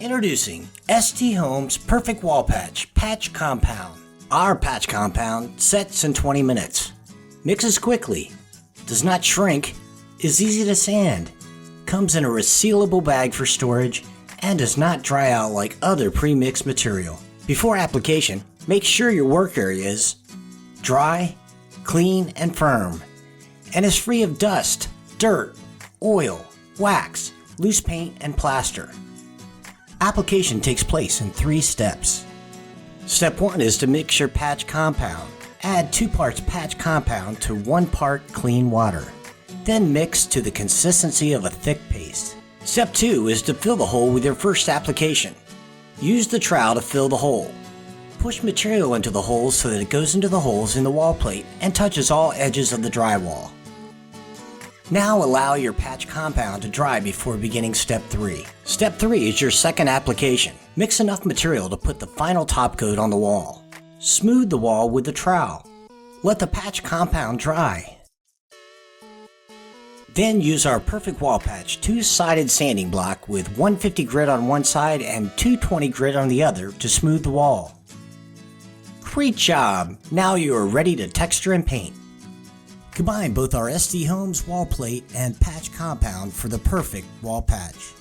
Introducing ST Homes Perfect Wall Patch Compound. Our patch compound sets in 20 minutes, mixes quickly, does not shrink, is easy to sand, comes in a resealable bag for storage, and does not dry out like other pre-mixed material. Before application, make sure your work area is dry, clean, and firm, and is free of dust, dirt, oil, wax, loose paint, and plaster. Application takes place in 3 steps. Step 1 is to mix your patch compound. Add 2 parts patch compound to 1 part clean water. Then mix to the consistency of a thick paste. Step 2 is to fill the hole with your first application. Use the trowel to fill the hole. Push material into the holes so that it goes into the holes in the wall plate and touches all edges of the drywall. Now allow your patch compound to dry before beginning step 3. Step 3 is your second application. Mix enough material to put the final top coat on the wall. Smooth the wall with the trowel. Let the patch compound dry. Then use our Perfect Wall Patch 2-sided sanding block with 150 grit on one side and 220 grit on the other to smooth the wall. Great job! Now you are ready to texture and paint. Combine both our ST Homes wall plate and patch compound for the perfect wall patch.